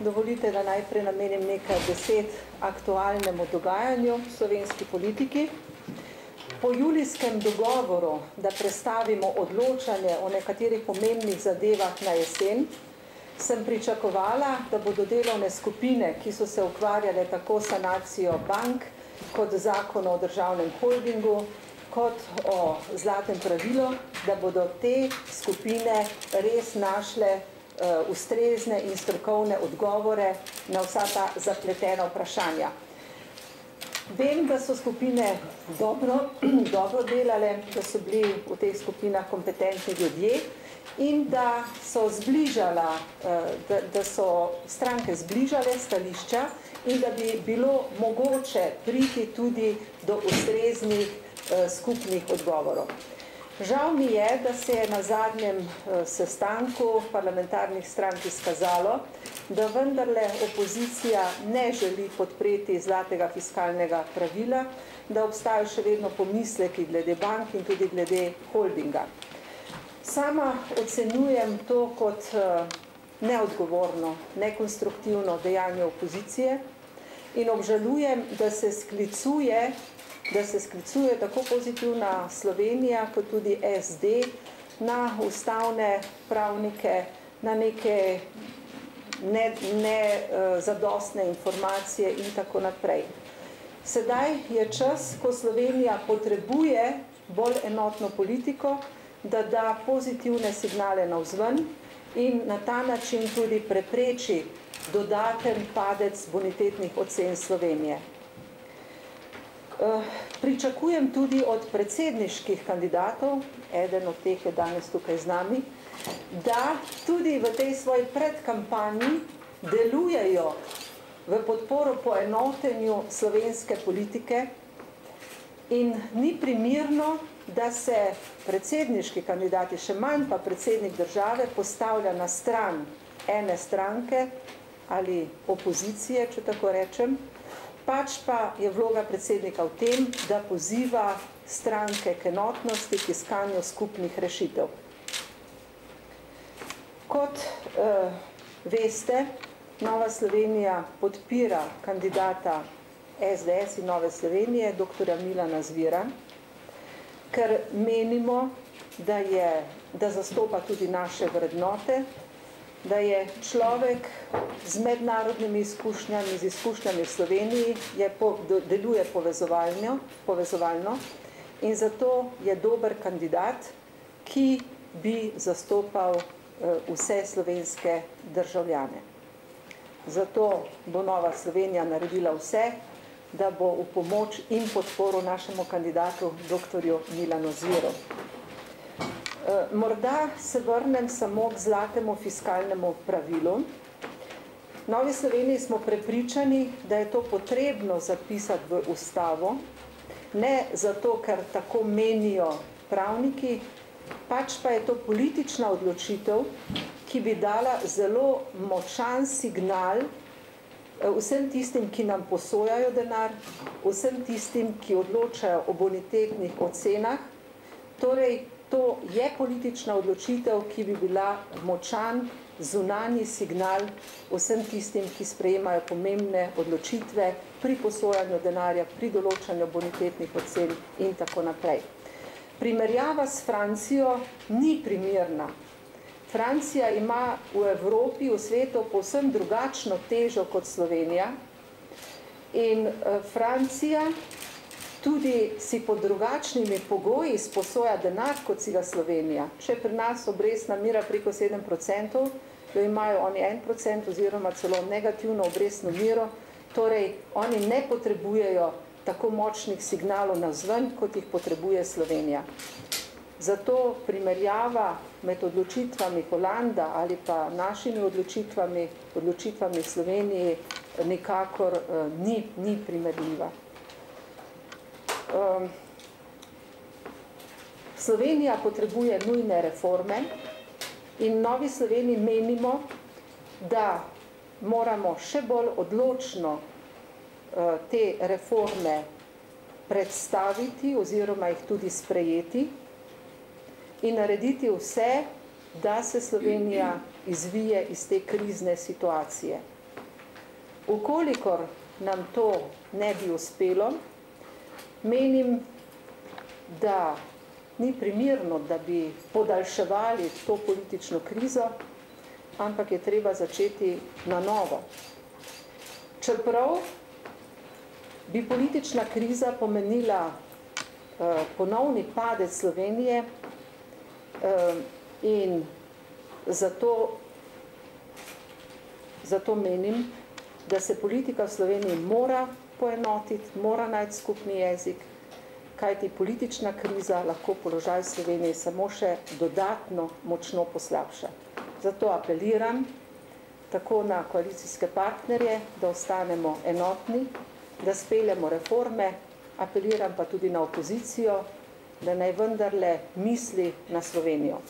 Dovolite, da najprej namenim nekaj besed aktualnemu dogajanju v slovenski politiki. Po julijskem dogovoru, da prestavimo odločanje o nekaterih pomembnih zadevah na jesen, sem pričakovala, da bodo delovne skupine, ki so se ukvarjale tako sanacijo bank, kot zakon o državnem holdingu, kot o zlatem pravilu, da bodo te skupine res našle ustrezne in strokovne odgovore na vsa ta zapletena vprašanja. Vem, da so skupine dobro delale, da so bili v teh skupinah kompetentni ljudje in da so stranke zbližale stališča in da bi bilo mogoče priti tudi do ustreznih skupnih odgovorov. Žal mi je, da se je na zadnjem sestanku parlamentarnih strank izkazalo, da vendarle opozicija ne želi podpreti zlatega fiskalnega pravila, da obstajajo še vedno pomisleki glede bank in tudi glede holdinga. Sama ocenjujem to kot neodgovorno, nekonstruktivno dejanje opozicije in obžalujem, da se sklicuje tako pozitivna Slovenija, kot tudi SD, na ustavne pravnike, na neke nezadostne informacije in tako naprej. Sedaj je čas, ko Slovenija potrebuje bolj enotno politiko, da da pozitivne signale navzven in na ta način tudi prepreči dodaten padec bonitetnih ocen Slovenije. Pričakujem tudi od predsedniških kandidatov, eden od teh je danes tukaj z nami, da tudi v tej svoji predkampanji delujejo v podporo poenotenju slovenske politike in ni primerno, da se predsedniški kandidati, še manj pa predsednik države, postavlja na stran ene stranke ali opozicije, če tako rečem, pač pa je vloga predsednika v tem, da poziva stranke k enotnosti, k iskanju skupnih rešitev. Kot veste, Nova Slovenija podpira kandidata SDS in Nove Slovenije, dr. Milana Zvira, ker menimo, da zastopa tudi naše vrednote, da je človek z mednarodnimi izkušnjami, z izkušnjami v Sloveniji, deluje povezovalno in zato je dober kandidat, ki bi zastopal vse slovenske državljane. Zato bo Nova Slovenija naredila vse, da bo v pomoč in podporo našemu kandidatu dr. Milanu Zviru. Morda se vrnem samo k zlatemu fiskalnemu pravilu. V Novi Sloveniji smo prepričani, da je to potrebno zapisati v ustavo, ne zato, ker tako menijo pravniki, pač pa je to politična odločitev, ki bi dala zelo močan signal vsem tistim, ki nam posojajo denar, vsem tistim, ki odločajo o bonitetnih ocenah. Torej, to je politična odločitev, ki bi bila močan zunanji signal vsem tistim, ki sprejemajo pomembne odločitve pri posojanju denarja, pri določanju bonitetnih ocen in tako naprej. Primerjava s Francijo ni primerna. Francija ima v Evropi, v svetu povsem drugačno težo kot Slovenija in Francija tudi si pod drugačnimi pogoji sposoja denar, kot si ga Slovenija. Če pri nas obrestna mera preko 7%, jo imajo oni 1% oziroma celo negativno obrestno mero, torej oni ne potrebujejo tako močnih signalov navzven, kot jih potrebuje Slovenija. Zato primerjava med odločitvami Holanda ali pa našimi odločitvami v Sloveniji nikakor ni primerljiva. Slovenija potrebuje nujne reforme in v Novi Sloveniji menimo, da moramo še bolj odločno te reforme predstaviti oziroma jih tudi sprejeti in narediti vse, da se Slovenija izvije iz te krizne situacije. Ukolikor nam to ne bi uspelo, menim, da ni primerno, da bi podaljševali to politično krizo, ampak je treba začeti na novo. Čeprav bi politična kriza pomenila ponovni padec Slovenije in zato menim, da se politika v Sloveniji mora poenotiti, mora najti skupni jezik, kajti politična kriza lahko položaj Slovenije samo še dodatno močno poslabša. Zato apeliram tako na koalicijske partnerje, da ostanemo enotni, da speljemo reforme, apeliram pa tudi na opozicijo, da naj vendarle misli na Slovenijo.